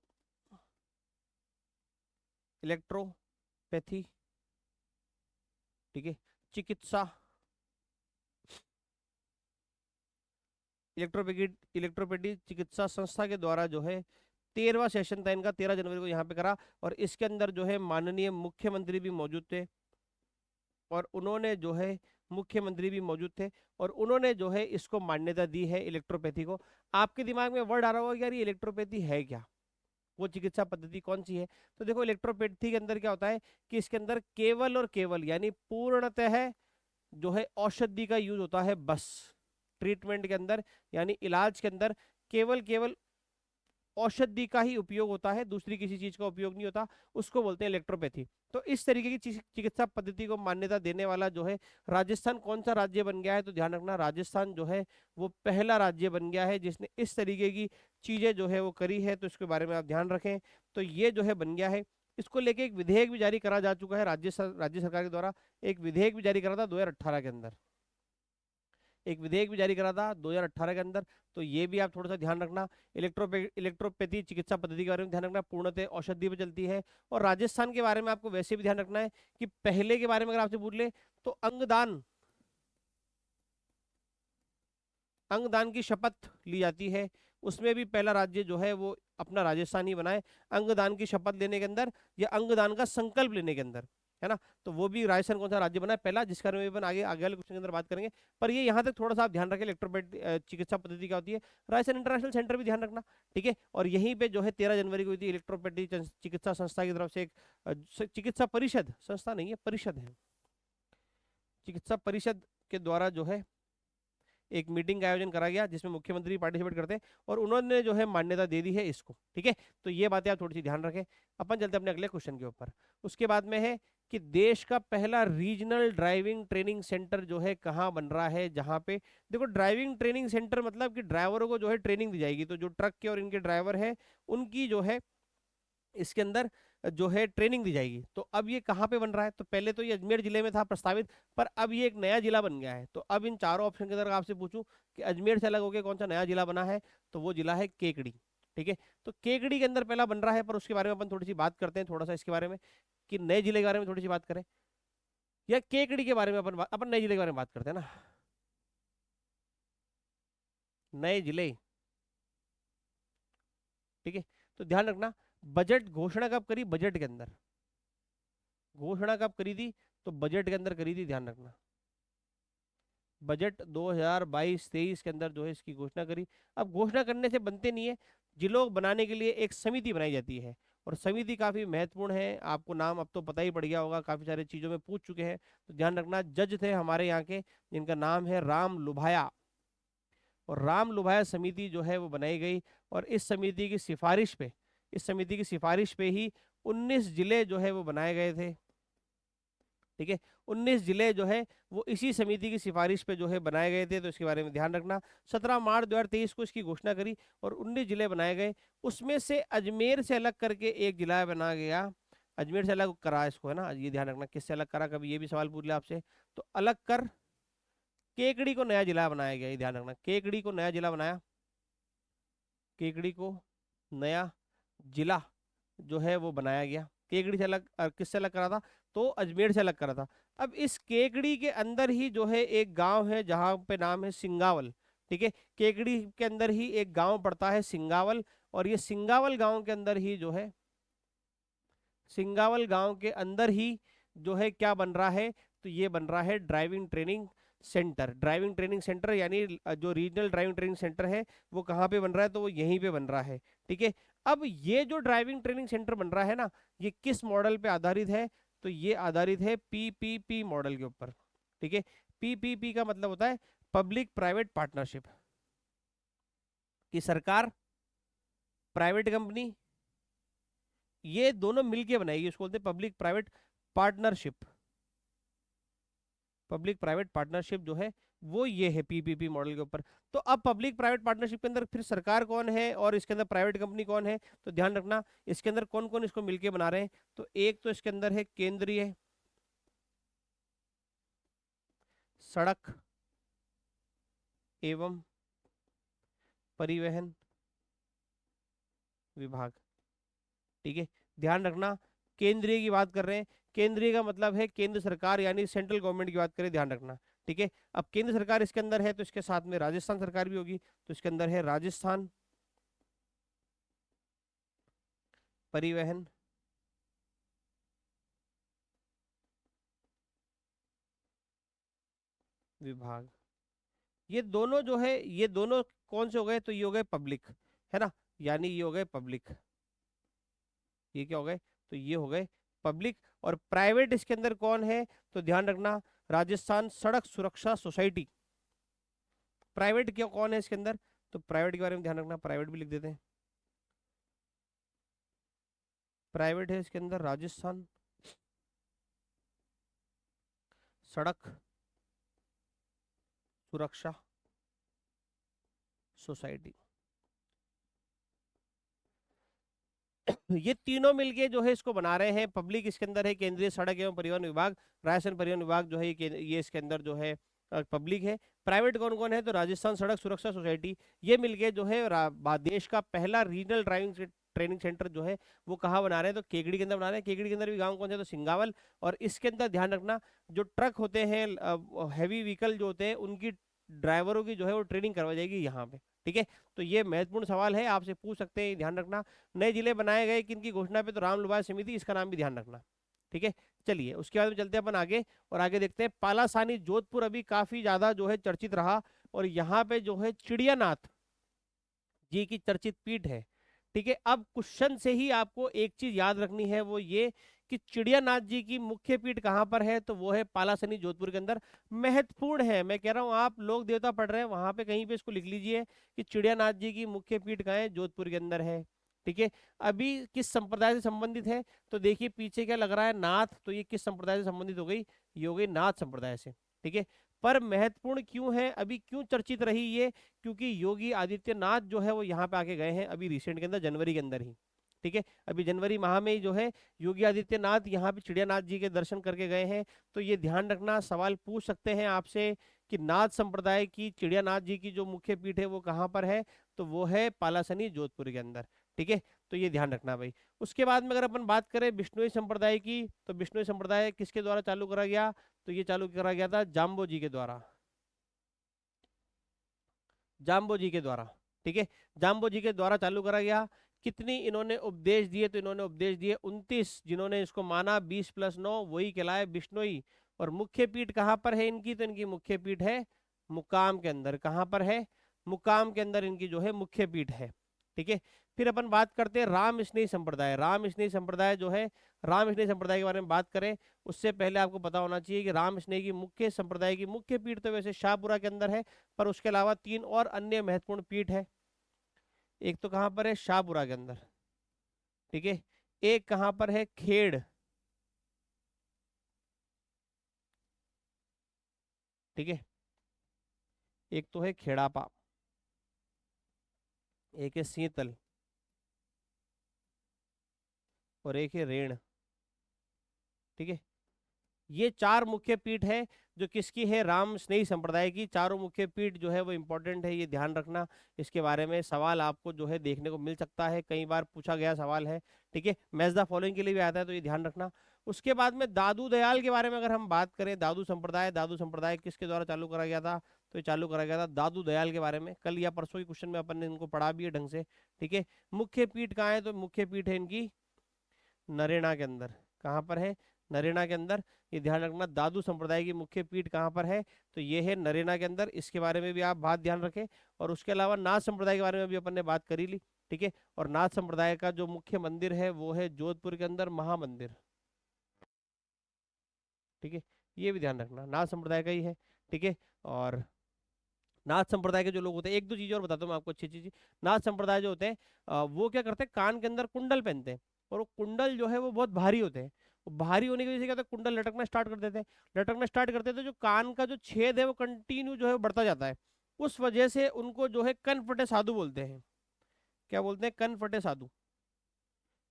इलेक्ट्रोपैथी, ठीक है, चिकित्सा, इलेक्ट्रोपैथी चिकित्सा संस्था के द्वारा जो है 13वां सेशन था इनका, 13 जनवरी को यहाँ पे करा। और इसके अंदर जो है माननीय मुख्यमंत्री भी मौजूद थे, और उन्होंने जो है मुख्यमंत्री भी मौजूद थे, और उन्होंने जो है इसको मान्यता दी है इलेक्ट्रोपैथी को। आपके दिमाग में वर्ड आ रहा होगा कि यार ये इलेक्ट्रोपैथी है क्या, वो चिकित्सा पद्धति कौन सी है। तो देखो इलेक्ट्रोपैथी के अंदर क्या होता है कि इसके अंदर केवल और केवल यानी पूर्णतः जो है औषधि का यूज होता है बस, ट्रीटमेंट के अंदर यानी इलाज के अंदर केवल केवल औषधि का ही उपयोग होता है, दूसरी किसी चीज का उपयोग नहीं होता, उसको बोलते हैं इलेक्ट्रोपैथी। तो इस तरीके की चिकित्सा पद्धति को मान्यता देने वाला जो है राजस्थान कौन सा राज्य बन गया है, तो ध्यान रखना राजस्थान जो है वो पहला राज्य बन गया है जिसने इस तरीके की चीजें जो है वो करी है, तो इसके बारे में आप ध्यान रखें। तो ये जो है बन गया है, इसको लेके एक विधेयक भी जारी करा जा चुका है राज्य सरकार के द्वारा, एक विधेयक भी जारी करा था 2018 के अंदर, एक विधेयक भी जारी करा था 2018 के अंदर। तो ये भी आप थोड़ा सा ध्यान रखना। इलेक्ट्रोपैथी चिकित्सा पद्धति के बारे में ध्यान रखना, पूर्णतः औषधि पे चलती है। और राजस्थान के बारे में आपको वैसे भी ध्यान रखना है कि पहले के बारे में अगर आपसे पूछ ले तो अंगदान, अंगदान की शपथ ली जाती है, उसमें भी पहला राज्य जो है वो अपना राजस्थान ही बना है, अंगदान की शपथ लेने के अंदर या अंगदान का संकल्प लेने के अंदर, है ना। तो वो भी राजस्थान कौन सा राज्य बना है पहला, जिसके बारे में अपन आगे आगे वाले क्वेश्चन के अंदर बात करेंगे। पर ये यहाँ तक थोड़ा सा आप ध्यान रखें, इलेक्ट्रोपैथ चिकित्सा पद्धति क्या होती है, राजस्थान इंटरनेशनल सेंटर भी ध्यान रखना, ठीक है। और यहीं पे जो है 13 जनवरी को हुई थी इलेक्ट्रोपैथी चिकित्सा संस्था की तरफ से एक चिकित्सा परिषद, संस्था नहीं है परिषद है, चिकित्सा परिषद के द्वारा जो है एक मीटिंग का आयोजन करा गया, जिसमें मुख्यमंत्री पार्टिसिपेट करते हैं, और उन्होंने जो है मान्यता दे दी है इसको, ठीक है। तो ये बातें आप थोड़ी सी ध्यान रखें। अपन चलते हैं अपने अगले क्वेश्चन के ऊपर। उसके बाद में है कि देश का पहला रीजनल ड्राइविंग ट्रेनिंग सेंटर जो है कहाँ बन रहा है, जहाँ पे देखो ड्राइविंग ट्रेनिंग सेंटर मतलब कि ड्राइवरों को जो है ट्रेनिंग दी जाएगी, तो जो ट्रक के और इनके ड्राइवर है उनकी जो है इसके अंदर जो है ट्रेनिंग दी जाएगी। तो अब ये कहाँ पे बन रहा है, तो पहले तो ये अजमेर जिले में था प्रस्तावित, पर अब ये एक नया जिला बन गया है। तो अब इन चारों ऑप्शन के अंदर आपसे पूछूं कि अजमेर से अलग होकर कौन सा नया जिला बना है, तो वो जिला है केकड़ी, ठीक है। तो केकड़ी के अंदर पहला बन रहा है, पर उसके बारे में अपन थोड़ी सी बात करते हैं, थोड़ा सा इसके बारे में कि नए जिले के बारे में थोड़ी सी बात करें, या केकड़ी के बारे में अपन नए जिले के बारे में बात करते हैं ना, नए जिले, ठीक है। तो ध्यान रखना बजट घोषणा कब करी, बजट के अंदर घोषणा कब करी थी, तो बजट के अंदर करी थी, ध्यान रखना बजट 2022-23 के अंदर जो है इसकी घोषणा करी। अब घोषणा करने से बनते नहीं है, जिलों को बनाने के लिए एक समिति बनाई जाती है, और समिति काफी महत्वपूर्ण है, आपको नाम अब तो पता ही पड़ गया होगा, काफी सारी चीजों में पूछ चुके हैं। तो ध्यान रखना जज थे हमारे यहाँ के, जिनका नाम है राम लुभाया, और राम लुभाया समिति जो है वो बनाई गई, और इस समिति की सिफारिश पे, इस समिति की सिफारिश पे ही 19 जिले जो है वो बनाए गए थे, ठीक है। 19 जिले जो है वो इसी समिति की सिफारिश पे जो है बनाए गए थे, तो इसके बारे में ध्यान रखना। 17 मार्च 2023 को इसकी घोषणा करी और 19 जिले बनाए गए। उसमें से अजमेर से अलग करके एक जिला बना गया, अजमेर से अलग करा इसको, है ना, ये ध्यान रखना किससे अलग करा, कभी ये भी सवाल पूछ लिया आपसे। तो अलग कर केकड़ी को नया जिला बनाया गया, ये ध्यान रखना, केकड़ी को नया जिला बनाया, केकड़ी को नया जिला जो है वो बनाया गया। केकड़ी से अलग किससे अलग करा था, तो अजमेर से अलग करा था। अब इस केकड़ी के अंदर ही जो है एक गांव है जहां पे नाम है सिंगावल, ठीक है। केकड़ी के अंदर ही एक गांव पड़ता है सिंगावल, और ये सिंगावल गांव के अंदर ही जो है, सिंगावल गांव के अंदर ही जो है क्या बन रहा है, तो ये बन रहा है driving training centre. Driving training centre यानी जो रीजनल ड्राइविंग ट्रेनिंग सेंटर है वो कहाँ पे बन रहा है, तो वो यहीं पे बन रहा है, ठीक है। अब ये जो ड्राइविंग ट्रेनिंग सेंटर बन रहा है ना, ये किस मॉडल पे आधारित है, तो ये आधारित है पीपीपी मॉडल के ऊपर, ठीक है। पीपीपी का मतलब होता है पब्लिक प्राइवेट पार्टनरशिप, कि सरकार, प्राइवेट कंपनी, ये दोनों मिलके बनाएगी, उसको बोलते हैं public private partnership. Public private partnership जो है वो ये है पीपीपी मॉडल के ऊपर। तो अब पब्लिक प्राइवेट पार्टनरशिप के अंदर फिर सरकार कौन है और इसके अंदर प्राइवेट कंपनी कौन है, तो ध्यान रखना इसके अंदर कौन कौन इसको मिलके बना रहे हैं। तो एक तो इसके अंदर है केंद्रीय सड़क एवं परिवहन विभाग, ठीक है। ध्यान रखना केंद्रीय की बात कर रहे हैं, केंद्रीय का मतलब है केंद्र सरकार यानी सेंट्रल गवर्नमेंट की बात करें, ध्यान रखना, ठीक है। अब केंद्र सरकार इसके अंदर है तो इसके साथ में राजस्थान सरकार भी होगी, तो इसके अंदर है राजस्थान परिवहन विभाग। ये दोनों जो है, ये दोनों कौन से हो गए, तो ये हो गए पब्लिक, है ना, यानी ये हो गए पब्लिक, ये क्या हो गए, तो ये हो गए पब्लिक। और प्राइवेट इसके अंदर कौन है, तो ध्यान रखना राजस्थान सड़क सुरक्षा सोसाइटी। प्राइवेट क्या कौन है इसके अंदर, तो प्राइवेट के बारे में ध्यान रखना, प्राइवेट भी लिख देते हैं। प्राइवेट है इसके अंदर राजस्थान सड़क सुरक्षा सोसाइटी। ये तीनों मिलके जो है इसको बना रहे हैं पब्लिक। इसके अंदर है केंद्रीय सड़क एवं परिवहन विभाग, राजस्थान परिवहन विभाग जो है ये इसके अंदर जो है पब्लिक है। प्राइवेट कौन कौन है, तो राजस्थान सड़क सुरक्षा सोसाइटी। ये मिलके जो है देश का पहला रीजनल ड्राइविंग ट्रेनिंग सेंटर जो है वो कहाँ बना रहे हैं, तो केकड़ी के अंदर बना रहे हैं। केकड़ी के अंदर भी गांव कौन से, तो सिंगावल। और इसके अंदर ध्यान रखना जो ट्रक होते हैं, हैवी व्हीकल जो होते हैं, उनकी ड्राइवरों की जो है वो ट्रेनिंग करवाई जाएगी यहाँ पे, ठीक है। तो ये महत्वपूर्ण सवाल है, आपसे पूछ सकते हैं, ध्यान रखना। नए जिले बनाए गए किनकी घोषणा पे, तो रामलुभाय समिति, इसका नाम भी ध्यान रखना, ठीक है। चलिए उसके बाद में चलते हैं अपन आगे, और आगे देखते हैं पालासानी जोधपुर अभी काफी ज्यादा जो है चर्चित रहा, और यहाँ पे जो है चिड़ियानाथ जी की चर्चित पीठ है, ठीक है। अब क्वेश्चन से ही आपको एक चीज याद रखनी है, वो ये कि चिड़ियानाथ जी की मुख्य पीठ कहाँ पर है, तो वो है पालासनी जोधपुर के अंदर। महत्वपूर्ण है, मैं कह रहा हूँ आप लोक देवता पढ़ रहे हैं वहां पे कहीं पे इसको लिख लीजिए कि चिड़ियानाथ जी की मुख्य पीठ कहाँ है, जोधपुर के अंदर है, ठीक है। अभी किस संप्रदाय से संबंधित है, तो देखिए पीछे क्या लग रहा है, नाथ, तो ये किस संप्रदाय से संबंधित हो गई, ये हो गई नाथ संप्रदाय से, ठीक है। पर महत्वपूर्ण क्यों है, अभी क्यों चर्चित रही ये, क्योंकि योगी आदित्यनाथ जो है वो यहाँ पे आके गए हैं अभी रिसेंट के अंदर, जनवरी के अंदर ही, ठीक है। अभी जनवरी माह में ही जो है योगी आदित्यनाथ यहाँ पे चिड़ियानाथ जी के दर्शन करके गए हैं। तो ये ध्यान रखना, सवाल पूछ सकते हैं आपसे कि नाथ संप्रदाय की चिड़ियानाथ जी की जो मुख्य पीठ है वो कहाँ पर है, तो वो है पालासनी जोधपुर के अंदर, ठीक है। तो ये ध्यान रखना भाई। उसके बाद में अगर अपन बात करें बिश्नोई संप्रदाय की, तो बिश्नोई संप्रदाय किसके द्वारा चालू करा गया, तो ये चालू करा गया था जाम्बो जी के द्वारा, जाम्बो जी के द्वारा, ठीक है। जाम्बो जी के द्वारा चालू करा गया। कितनी इन्होंने उपदेश दिए, तो इन्होंने उपदेश दिए 29, जिन्होंने इसको माना 20+9 वही कहलाए बिश्नोई। और मुख्य पीठ कहाँ पर है इनकी, तो इनकी मुख्य पीठ है मुकाम के अंदर। कहाँ पर है, मुकाम के अंदर इनकी जो है मुख्य पीठ है, ठीक है। फिर अपन बात करते हैं राम स्नेही संप्रदाय। राम स्नेही संप्रदाय जो है, राम स्नेही संप्रदाय के बारे में बात करें उससे पहले आपको पता होना चाहिए कि राम स्नेही की मुख्य संप्रदाय की मुख्य पीठ तो वैसे शाहपुरा के अंदर है, पर उसके अलावा 3 और अन्य महत्वपूर्ण पीठ है। एक तो कहां पर है, शाहपुरा के अंदर, ठीक है। एक कहां पर है, खेड़, ठीक है, एक तो है खेड़ापा, एक है सीतल, और एक है रेण। ठीक है, ये चार मुख्य पीठ है जो किसकी है, राम स्नेही संप्रदाय की। चारों मुख्य पीठ जो है वो इंपॉर्टेंट है, ये ध्यान रखना। इसके बारे में सवाल आपको जो है देखने को मिल सकता है, कई बार पूछा गया सवाल है। ठीक है, मैच द फॉलोइंग के लिए भी आता है, तो ये ध्यान रखना। उसके बाद में दादू दयाल के बारे में अगर हम बात करें, दादू संप्रदाय किसके द्वारा चालू करा गया था, तो ये चालू करा गया था दादू दयाल के बारे में। कल या परसों के क्वेश्चन में अपन ने इनको पढ़ा भी है ढंग से। ठीक है, मुख्य पीठ कहाँ है, तो मुख्य पीठ है इनकी नरेना के अंदर। कहाँ पर है, नरेना के अंदर। ये ध्यान रखना, दादू संप्रदाय की मुख्य पीठ कहाँ पर है, तो ये है नरेना के अंदर। इसके बारे में भी आप बात ध्यान रखें। और उसके अलावा नाथ संप्रदाय के बारे में भी अपन ने बात करी ली। ठीक है, और नाथ संप्रदाय का जो मुख्य मंदिर है वो है जोधपुर के अंदर महामंदिर। ठीक है, ये भी ध्यान रखना, नाथ संप्रदाय का ही है। ठीक है, और नाथ संप्रदाय के जो लोग होते हैं, एक दो चीजें और बताता हूँ मैं आपको अच्छी चीज। नाथ संप्रदाय जो होते हैं वो क्या करते हैं, कान के अंदर कुंडल पहनते हैं, और वो कुंडल जो है वो बहुत भारी होते हैं। वो भारी होने की वजह से क्या होता है, कुंडल लटकना स्टार्ट कर देते हैं। लटकना स्टार्ट करते हैं तो जो कान का जो छेद है वो कंटिन्यू जो है वो बढ़ता जाता है। उस वजह से उनको जो है कनफटे साधु बोलते हैं। क्या बोलते हैं, कनफटे साधु।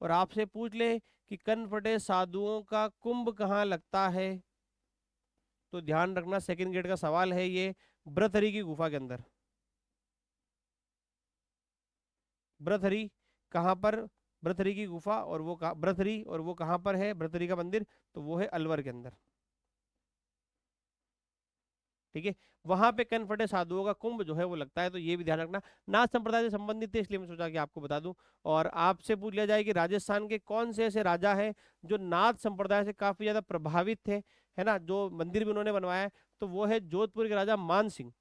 और आपसे पूछ ले कि कनफटे साधुओं का कुंभ कहाँ लगता है, तो ध्यान रखना, सेकंड ग्रेड का सवाल है ये, ब्रतहरी की गुफा के अंदर। ब्रतहरी कहाँ पर, ब्रतहरी की गुफा, और वो कहाँ ब्रतहरी, और वो कहाँ पर है ब्रतहरी का मंदिर, तो वो है अलवर के अंदर। ठीक है, वहां पे कनफटे साधुओं का कुंभ जो है वो लगता है, तो ये भी ध्यान रखना। नाथ संप्रदाय से संबंधित थे इसलिए मैं सोचा कि आपको बता दूं। और आपसे पूछ लिया जाए कि राजस्थान के कौन से ऐसे राजा हैं जो नाथ संप्रदाय से काफी ज्यादा प्रभावित थे, है ना, जो मंदिर भी उन्होंने बनवाया है, तो वो है जोधपुर के राजा मान सिंह।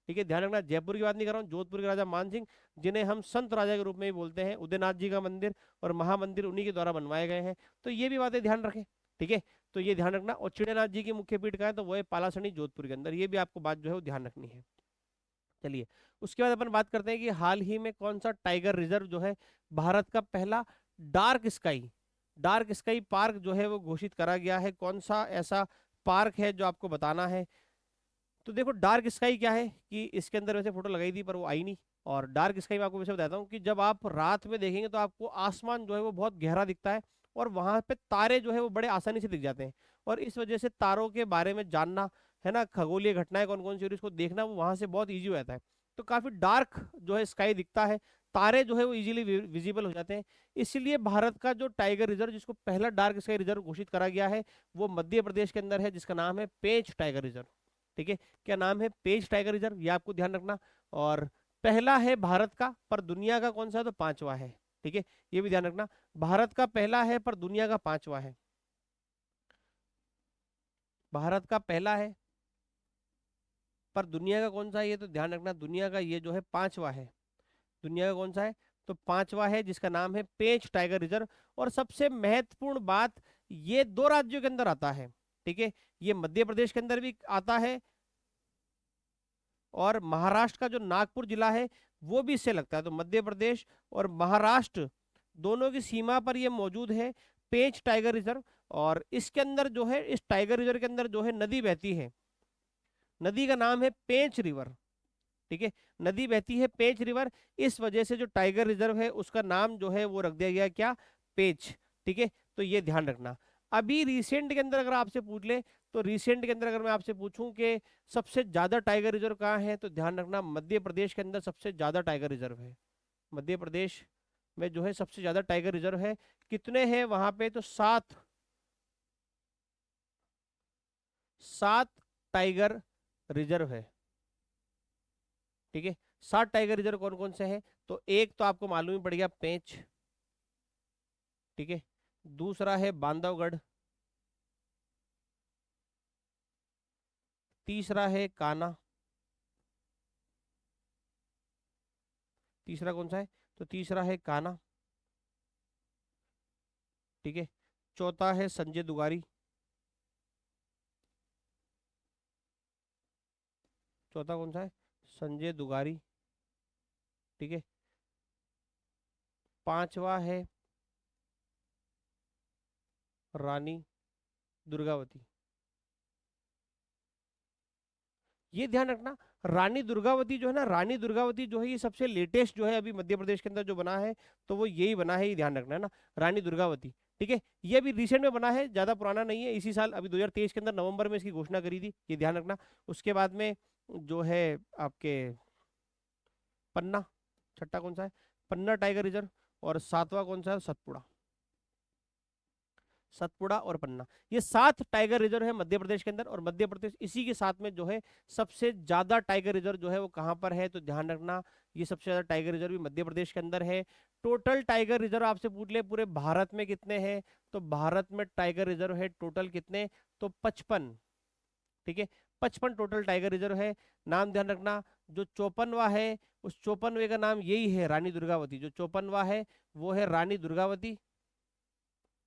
ठीक है, ध्यान रखना, जयपुर की बात नहीं कर रहा हूँ, जोधपुर के राजा मान सिंह, जिन्हें हम संत राजा के रूप में भी बोलते हैं। उदयनाथ जी का मंदिर और महामंदिर उन्हीं के द्वारा बनवाए गए हैं, तो ये भी बातें ध्यान रखें। ठीक है, तो ये ध्यान रखना। और चिड़ैनाथ जी की मुख्य पीठ का है, तो वो है पालासनी जोधपुर के अंदर। ये भी आपको बात जो है वो ध्यान रखनी है। चलिए, उसके बाद अपन बात करते हैं कि हाल ही में कौन सा टाइगर रिजर्व जो है भारत का पहला डार्क स्काई पार्क जो है वो घोषित करा गया है। कौन सा ऐसा पार्क है जो आपको बताना है। तो देखो, डार्क स्काई क्या है कि इसके अंदर वैसे फोटो लगाई थी पर वो आई नहीं। और डार्क स्काई में आपको वैसे बताता हूँ कि जब आप रात में देखेंगे तो आपको आसमान जो है वो बहुत गहरा दिखता है, और वहां पे तारे जो है वो बड़े आसानी से दिख जाते हैं। और इस वजह से तारों के बारे में जानना, है ना, खगोलीय घटनाएं कौन कौन सी हो रही है, इसको देखना वो वहां से बहुत ईजी हो जाता है। तो काफी डार्क जो है स्काई दिखता है, तारे जो है वो इजीली विजिबल हो जाते हैं। इसलिए भारत का जो टाइगर रिजर्व, जिसको पहला डार्क स्काई रिजर्व घोषित करा गया है, वो मध्य प्रदेश के अंदर है, जिसका नाम है पेंच टाइगर रिजर्व। ठीक है, क्या नाम है, पेंच टाइगर रिजर्व, ये आपको ध्यान रखना। और पहला है भारत का, पर दुनिया का कौन सा है, तो पांचवा है। ठीक है, ये भी ध्यान रखना, भारत का पहला है पर दुनिया का पांचवा है। भारत का पहला है पर दुनिया का कौन सा है, ये तो ध्यान रखना, दुनिया का ये जो है पांचवा है। दुनिया का कौन सा है, तो पांचवा है, जिसका नाम है पेंच टाइगर रिजर्व। और सबसे महत्वपूर्ण बात, ये दो राज्यों के अंदर आता है। ठीक है, ये मध्य प्रदेश के अंदर भी आता है, और महाराष्ट्र का जो नागपुर जिला है वो भी इससे लगता है। तो मध्य प्रदेश और महाराष्ट्र दोनों की सीमा पर ये मौजूद है, पेंच टाइगर रिजर्व। और इसके अंदर जो है, इस टाइगर रिजर्व के अंदर जो है नदी बहती है, नदी का नाम है पेंच रिवर। ठीक है, नदी बहती है पेंच रिवर। इस वजह से जो टाइगर रिजर्व है उसका नाम जो है वो रख दिया गया, क्या, पेंच। ठीक है, तो ये ध्यान रखना। अभी रिसेंट के अंदर अगर आपसे पूछ ले, तो रिसेंट के अंदर अगर मैं आपसे पूछूं कि सबसे ज्यादा टाइगर रिजर्व कहाँ है, तो ध्यान रखना, मध्य प्रदेश के अंदर सबसे ज्यादा टाइगर रिजर्व है। मध्य प्रदेश में जो है सबसे ज्यादा टाइगर रिजर्व है। कितने हैं वहां पे, तो सात, सात टाइगर रिजर्व है। ठीक है, सात टाइगर रिजर्व कौन कौन से हैं, तो एक तो आपको मालूम ही पड़ गया, पेंच। ठीक है, दूसरा है बांधवगढ़, तीसरा है कान्हा। तीसरा कौन सा है, तो तीसरा है कान्हा। ठीक है, चौथा है संजय दुगारी। चौथा कौन सा है, संजय दुगारी। ठीक है, पांचवा है रानी दुर्गावती। ये ध्यान रखना। रानी दुर्गावती जो है ना, रानी दुर्गावती जो है ये सबसे लेटेस्ट जो है अभी मध्य प्रदेश के अंदर जो बना है, तो वो यही बना है, ये ध्यान रखना है ना, रानी दुर्गावती। ठीक है, ये अभी रिसेंट में बना है, ज्यादा पुराना नहीं है, इसी साल अभी 2023 के अंदर नवंबर में इसकी घोषणा करी थी, ये ध्यान रखना। उसके बाद में जो है आपके पन्ना, छठा कौन सा है, पन्ना टाइगर रिजर्व, और सातवां कौन सा है, सतपुड़ा। सतपुड़ा और पन्ना, ये 7 टाइगर रिजर्व है मध्य प्रदेश के अंदर। और मध्य प्रदेश इसी के साथ में जो है सबसे ज्यादा टाइगर रिजर्व जो है वो कहाँ पर है, तो ध्यान रखना, ये सबसे ज्यादा टाइगर रिजर्व भी मध्य प्रदेश के अंदर है। टोटल टाइगर रिजर्व आपसे पूछ ले पूरे भारत में कितने हैं, तो भारत में टाइगर रिजर्व है टोटल कितने, तो 55। ठीक है, 55 टोटल टाइगर रिजर्व है। नाम ध्यान रखना, जो 54वां है उस 54वें का नाम यही है रानी दुर्गावती, जो 54वां है वो है रानी दुर्गावती,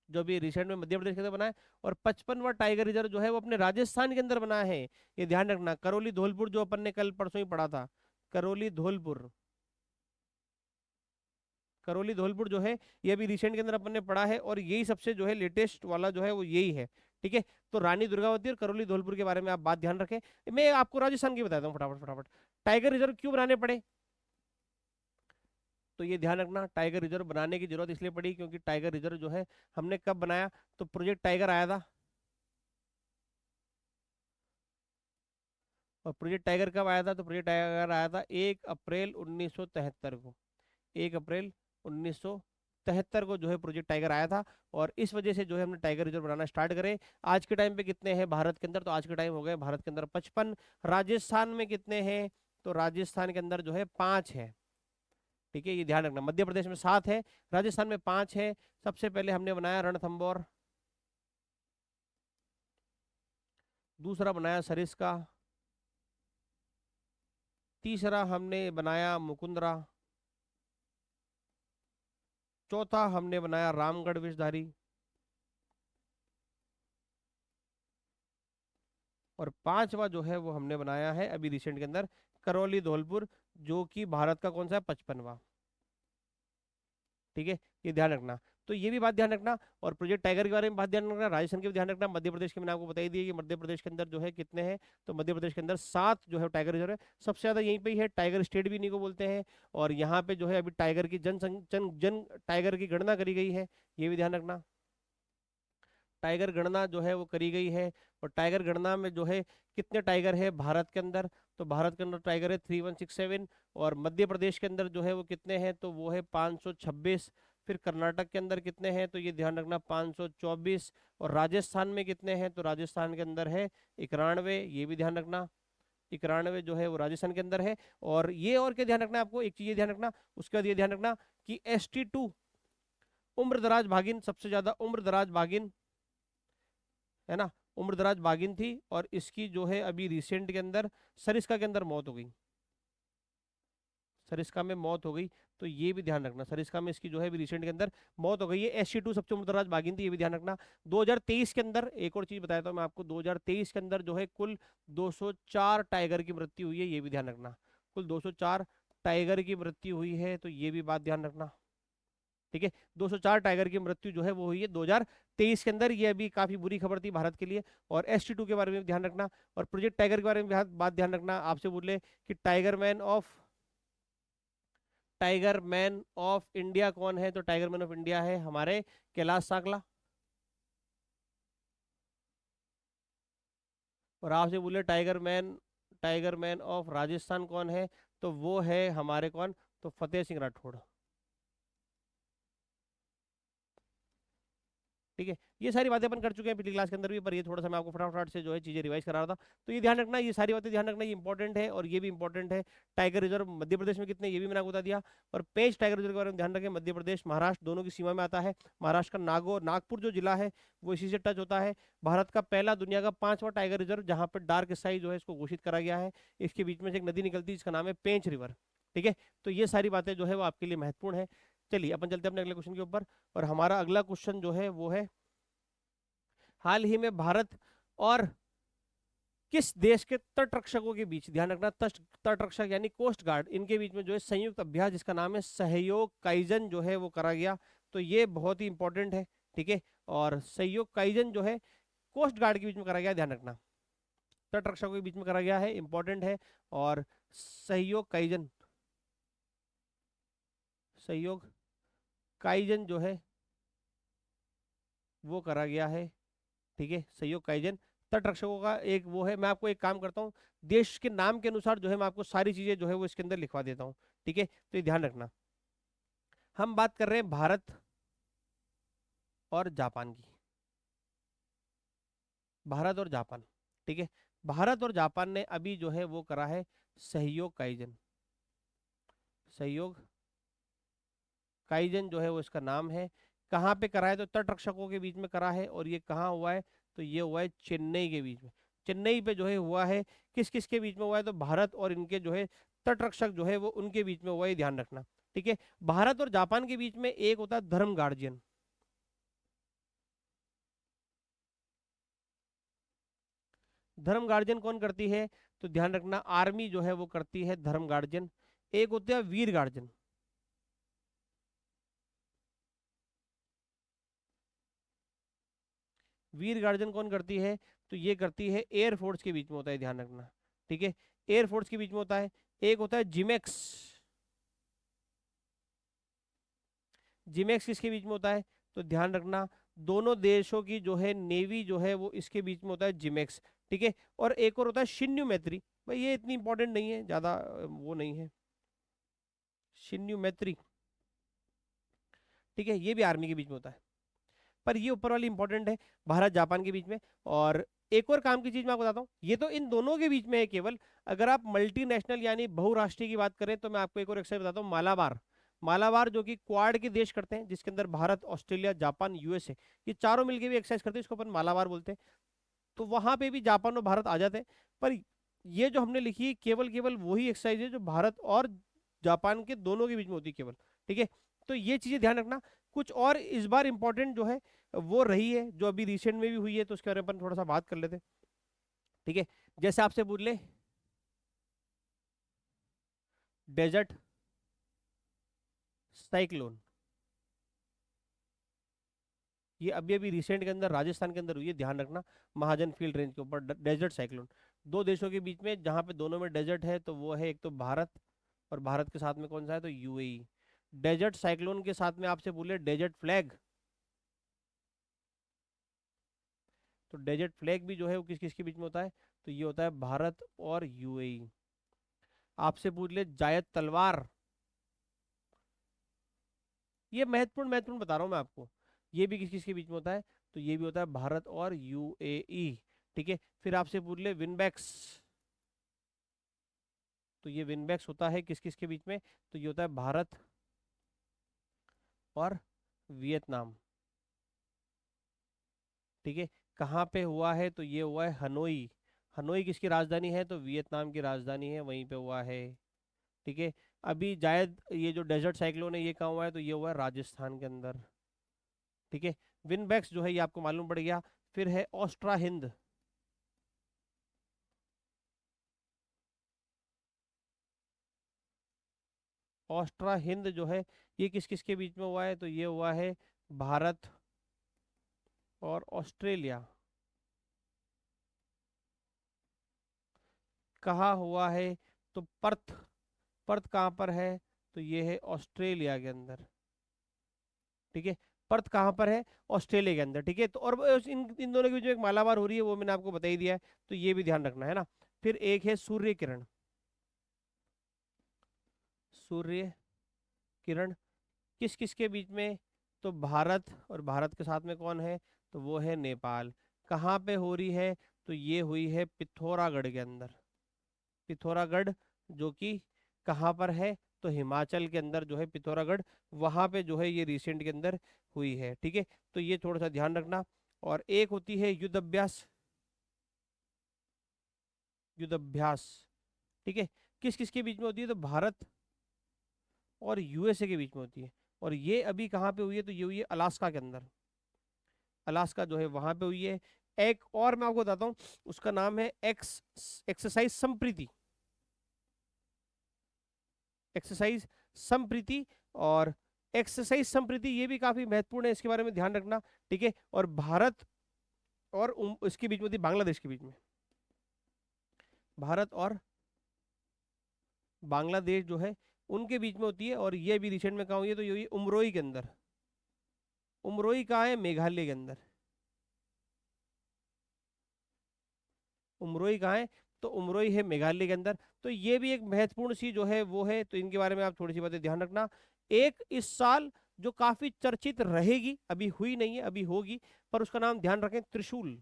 जो भी रिसेंट में मध्य प्रदेश के अंदर बना है। और 55वां टाइगर रिजर्व जो है वो अपने राजस्थान के अंदर बना है, ये ध्यान रखना, करौली धौलपुर, जो अपन ने कल परसों ही पढ़ा था, करौली धौलपुर। करौली धौलपुर जो है ये अभी रिसेंट के अंदर अपन ने पढ़ा है, और यही सबसे जो है लेटेस्ट वाला जो है वो यही है। ठीक है, तो रानी दुर्गावती और करौली धौलपुर के बारे में आप बात ध्यान रखें। मैं आपको राजस्थान की बताता हूँ फटाफट फटाफट। टाइगर रिजर्व क्यों बनाने पड़े, तो ये ध्यान रखना, टाइगर रिजर्व बनाने की जरूरत इसलिए पड़ी क्योंकि टाइगर रिजर्व जो है हमने कब बनाया, तो प्रोजेक्ट टाइगर आया था। और प्रोजेक्ट टाइगर कब आया था, तो प्रोजेक्ट टाइगर आया था 1 अप्रैल 1973 को, 1 अप्रैल 1973 को जो है प्रोजेक्ट टाइगर आया था। और इस वजह से जो है हमने टाइगर रिजर्व बनाना स्टार्ट करे। आज के टाइम पे कितने हैं भारत के अंदर, तो आज के टाइम हो गए भारत के अंदर 55। राजस्थान में कितने हैं, तो राजस्थान के अंदर जो है 5 है। ठीक है, ये ध्यान रखना, मध्य प्रदेश में 7 है, राजस्थान में 5 है। सबसे पहले हमने बनाया रणथंबोर, दूसरा बनाया सरिस्का, तीसरा हमने बनाया मुकुंदरा, चौथा हमने बनाया रामगढ़ विषधारी, और पांचवा जो है वो हमने बनाया है अभी रिसेंट के अंदर करौली धौलपुर, जो कि भारत का कौन सा है, 55वां। ठीक है, ये ध्यान रखना, तो ये भी बात ध्यान रखना। और प्रोजेक्ट टाइगर के बारे में बात ध्यान रखना, राजस्थान के भी ध्यान रखना, मध्य प्रदेश के मैंने आपको बताई दी है कि मध्य प्रदेश के अंदर जो है कितने हैं, तो मध्य प्रदेश के अंदर 7 जो है टाइगर रिजर्व है। सबसे ज्यादा यहीं पे ही है, टाइगर स्टेट भी इन्हीं को बोलते हैं। और यहाँ पे जो है अभी टाइगर की जन टाइगर की गणना करी गई है, ये भी ध्यान रखना। टाइगर गणना जो है वो करी गई है। और टाइगर गणना में जो है कितने टाइगर है भारत के अंदर, तो भारत के अंदर टाइगर है 3167। और मध्य प्रदेश के अंदर जो है वो कितने हैं, तो वो है 526। फिर कर्नाटक के अंदर कितने हैं, तो ये ध्यान रखना 524। और राजस्थान में कितने हैं, तो राजस्थान के अंदर है 91, ये भी ध्यान रखना, 91 जो है वो राजस्थान के अंदर है। और ये और क्या ध्यान रखना है आपको, एक चीज ये ध्यान रखना, उसके बाद ये ध्यान रखना कि ST2 उम्र दराज भागिन, सबसे ज्यादा उम्र दराज भागिन है ना, उम्र दराज बागिन थी। और इसकी जो है अभी रिसेंट के अंदर सरिस्का के अंदर मौत हो गई, सरिस्का में मौत हो गई, तो ये भी ध्यान रखना, सरिस्का में इसकी जो है अभी रिसेंट के अंदर मौत हो गई है। SC2 सबसे उम्र दराज बागिन थी, ये भी ध्यान रखना। 2023 के अंदर एक और चीज बताया था मैं आपको, 2023 के अंदर जो है कुल 204 टाइगर की मृत्यु हुई है, ये भी ध्यान रखना, कुल 204 टाइगर की मृत्यु हुई है, तो ये भी बात ध्यान रखना। ठीक है, 204 टाइगर की मृत्यु जो है वो हुई है 2023 के अंदर, ये अभी काफी बुरी खबर थी भारत के लिए। और ST2 के बारे में भी ध्यान रखना। और प्रोजेक्ट टाइगर के बारे में भी बात ध्यान रखना, आपसे बोले कि टाइगर मैन ऑफ इंडिया कौन है, तो टाइगर मैन ऑफ इंडिया है हमारे कैलाश साकला। और आपसे बोले टाइगर मैन ऑफ राजस्थान कौन है, तो वो है हमारे कौन, तो फतेह सिंह राठौड़। ठीक है, ये सारी बातें अपन कर चुके हैं पिछली क्लास के अंदर भी, पर ये थोड़ा सा मैं आपको फटाफट से जो है चीजें रिवाइज करा रहा था। तो ये ध्यान रखना, ये सारी बातें ध्यान रखना, ये इंपॉर्टेंट है। और ये भी इंपॉर्टेंट है, टाइगर रिजर्व मध्य प्रदेश में कितने, ये भी मैंने आपको बता दिया। और पेंच टाइगर रिजर्व के बारे में ध्यान रखें, मध्य प्रदेश महाराष्ट्र दोनों की सीमा में आता है। महाराष्ट्र का नागपुर जो जिला है वो इसी से टच होता है। भारत का पहला, दुनिया का 5वां टाइगर रिजर्व, जहाँ पर डार्क स्काई जो है इसको घोषित करा गया है। इसके बीच में से एक नदी निकलती है जिसका नाम है पेंच रिवर। ठीक है, तो ये सारी बातें जो है वो आपके लिए महत्वपूर्ण है। चलिए अपन चलते हैं अपने अगले क्वेश्चन के ऊपर। और हमारा अगला क्वेश्चन जो है वो है, हाल ही में भारत और किस देश के तट रक्षकों के बीच, ध्यान रखना, तट रक्षक यानी कोस्ट गार्ड, इनके बीच में जो है संयुक्त अभ्यास जिसका नाम है सहयोग काइजन जो है वो करा गया। तो ये बहुत ही इंपॉर्टेंट है। ठीक है, और सहयोग काइजन जो है कोस्ट गार्ड के बीच में करा गया, ध्यान रखना। तटरक्षकों के बीच में करा गया है, इंपॉर्टेंट है। और सहयोग काइजन, सहयोग काइजन जो है वो करा गया है, ठीक है। सहयोग काइजन तटरक्षकों का एक वो है। मैं आपको एक काम करता हूँ, देश के नाम के अनुसार जो है मैं आपको सारी चीजें जो है वो इसके अंदर लिखवा देता हूँ, ठीक है। तो ये ध्यान रखना। हम बात कर रहे हैं भारत और जापान की, भारत और जापान, ठीक है। भारत और जापान ने अभी जो है वो करा है सहयोग काइजन, सहयोग काइजन जो है वो इसका नाम है। कहाँ पे करा है? तो तटरक्षकों के बीच में करा है। और ये कहाँ हुआ है? तो ये हुआ है चेन्नई के बीच में, चेन्नई पे जो है हुआ है। किस किस के बीच में हुआ है? तो भारत और इनके जो है तटरक्षक जो है वो उनके बीच में हुआ है, ध्यान रखना, ठीक है। भारत और जापान के बीच में एक होता है धर्म गार्जियन, धर्म गार्जियन कौन करती है? तो ध्यान रखना आर्मी जो है वो करती है धर्म गार्जियन। एक होता है वीर गार्जियन, वीर गार्जियन कौन करती है? तो ये करती है एयरफोर्स के बीच में होता है, ध्यान रखना, ठीक है। एयरफोर्स के बीच में होता है। एक होता है जिमेक्स, जिमेक्स किसके बीच में होता है? तो ध्यान रखना दोनों देशों की जो है नेवी जो है वो इसके बीच में होता है, जिमेक्स, ठीक है। और एक और होता है शिन्यू मैत्री, भाई ये इतनी इंपॉर्टेंट नहीं है, ज्यादा वो नहीं है, शिन्यू मैत्री, ठीक है। ये भी आर्मी के बीच में होता है, पर ये ऊपर वाली इंपॉर्टेंट है, भारत जापान के बीच में। और एक और काम की चीज मैं आपको बताता हूँ, ये तो इन दोनों के बीच में है केवल। अगर आप मल्टीनेशनल यानी बहुराष्ट्रीय की बात करें तो मैं आपको एक और एक्सरसाइज बताता हूँ, मालाबार, मालाबार जो कि क्वाड के देश करते हैं, जिसके अंदर भारत, ऑस्ट्रेलिया, जापान, यूएसए, ये चारों मिलके भी एक्सरसाइज करते हैं, इसको अपन मालाबार बोलते हैं। तो वहां पे भी जापान और भारत आ जाते हैं। पर ये जो हमने लिखी है केवल केवल वही एक्सरसाइज है जो भारत और जापान के दोनों के बीच में होती है केवल, ठीक है। तो ये चीजें ध्यान रखना। कुछ और इस बार इंपॉर्टेंट जो है वो रही है, जो अभी रिसेंट में भी हुई है, तो उसके बारे में अपन थोड़ा सा बात कर लेते हैं, ठीक है। जैसे आपसे पूछ ले डेजर्ट साइक्लोन, ये अभी अभी रिसेंट के अंदर राजस्थान के अंदर हुई है, ध्यान रखना, महाजन फील्ड रेंज के ऊपर डेजर्ट साइक्लोन। दो देशों के बीच में जहां पे दोनों में डेजर्ट है, तो वो है एक तो भारत, और भारत के साथ में कौन सा है? तो यूएई। डेजर्ट साइक्लोन के साथ में आपसे बोले डेजर्ट फ्लैग, तो डेजर्ट फ्लैग भी जो है वो किस किस के बीच में होता है? तो ये होता है भारत और यूएई। आपसे पूछ ले जायद तलवार, ये महत्वपूर्ण महत्वपूर्ण बता रहा हूँ मैं आपको, ये भी किस किस के बीच में होता है? तो ये भी होता है भारत और यूएई, ठीक है। फिर आपसे पूछ ले विनबैक्स, तो ये विनबैक्स होता है किस किस के बीच में? तो ये होता है भारत और वियतनाम, ठीक है। कहाँ पे हुआ है? तो ये हुआ है हनोई, हनोई किसकी राजधानी है? तो वियतनाम की राजधानी है, वहीं पे हुआ है, ठीक है। अभी जायद ये जो डेजर्ट साइक्लोन है ये कहाँ हुआ है? तो ये हुआ है राजस्थान के अंदर, ठीक है। विनबैक्स जो है ये आपको मालूम पड़ गया। फिर है ऑस्ट्रा हिंद, ऑस्ट्रा हिंद जो है ये किस किस के बीच में हुआ है? तो ये हुआ है भारत और ऑस्ट्रेलिया। कहाँ हुआ है? तो पर्थ, पर्थ कहाँ पर है? तो ये है ऑस्ट्रेलिया के अंदर, ठीक है। पर्थ कहाँ पर है? ऑस्ट्रेलिया के अंदर, ठीक है। तो और इन इन दोनों के बीच में एक मालाबार हो रही है, वो मैंने आपको बता ही दिया है, तो ये भी ध्यान रखना है ना। फिर एक है सूर्य किरण, सूर्य किरण किस किस के बीच में? तो भारत, और भारत के साथ में कौन है? तो वो है नेपाल। कहाँ पे हो रही है? तो ये हुई है पिथौरागढ़ के अंदर, पिथौरागढ़ जो कि कहाँ पर है? तो हिमाचल के अंदर जो है पिथौरागढ़, वहां पे जो है ये रिसेंट के अंदर हुई है, ठीक है। तो ये थोड़ा सा ध्यान रखना। और एक होती है युद्ध अभ्यास, युद्ध अभ्यास, ठीक है। किस किस के बीच में होती है? तो भारत और यूएसए के बीच में होती है। और ये अभी कहाँ पे हुई है? तो ये हुई है अलास्का के अंदर, अलास्का जो है वहां पे हुई है। एक और मैं आपको बताता हूँ, उसका नाम है एक्सरसाइज संप्रीति, एक्सरसाइज संप्रीति। और एक्सरसाइज संप्रीति ये भी काफी महत्वपूर्ण है, इसके बारे में ध्यान रखना, ठीक है। और भारत और इसके बीच में थी बांग्लादेश के बीच में, भारत और बांग्लादेश जो है उनके बीच में होती है, और ये भी रिसेंट में कहाँ हुई है, तो ये हुई उमरोई के अंदर। उमरोई कहाँ है, मेघालय के अंदर। उमरोई कहाँ है, तो उमरोई है मेघालय के अंदर। तो ये भी एक महत्वपूर्ण सी जो है वो है, तो इनके बारे में आप थोड़ी सी बातें ध्यान रखना। एक इस साल जो काफी चर्चित रहेगी, अभी हुई नहीं है, अभी होगी, पर उसका नाम ध्यान रखें, त्रिशूल।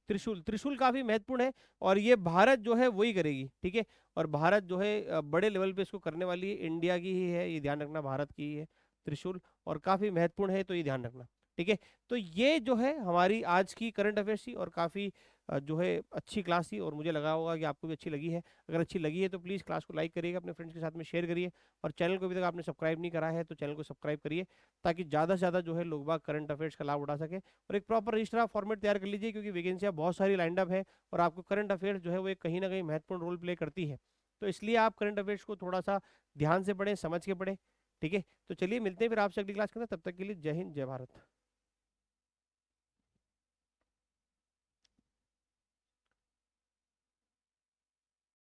त्रिशूल, त्रिशूल काफी महत्वपूर्ण है, और ये भारत जो है वही करेगी, ठीक है। और भारत जो है बड़े लेवल पे इसको करने वाली है, इंडिया की ही है, ये ध्यान रखना, भारत की ही है त्रिशूल, और काफी महत्वपूर्ण है, तो ये ध्यान रखना, ठीक है। तो ये जो है हमारी आज की करंट अफेयर्स थी, और काफी जो है अच्छी क्लास थी, और मुझे लगा होगा कि आपको भी अच्छी लगी है। अगर अच्छी लगी है तो प्लीज़ क्लास को लाइक करिएगा, अपने फ्रेंड्स के साथ में शेयर करिए, और चैनल को अभी तक आपने सब्सक्राइब नहीं करा है तो चैनल को सब्सक्राइब करिए, ताकि ज़्यादा से ज़्यादा जो है लोग बाग करंट अफेयर्स का लाभ उठा सके। और एक प्रॉपर रजिस्टर फॉर्मेट तैयार कर लीजिए, क्योंकि वैकेंसियाँ बहुत सारी लाइंड अप है, और आपको करंट अफेयर्स जो है वो एक कहीं ना कहीं महत्वपूर्ण रोल प्ले करती है। तो इसलिए आप करंट अफेयर्स को थोड़ा सा ध्यान से पढ़ें, समझ के पढ़ें, ठीक है। तो चलिए मिलते हैं फिर आपसे अगली क्लास के अंदर, तब तक के लिए जय हिंद, जय भारत।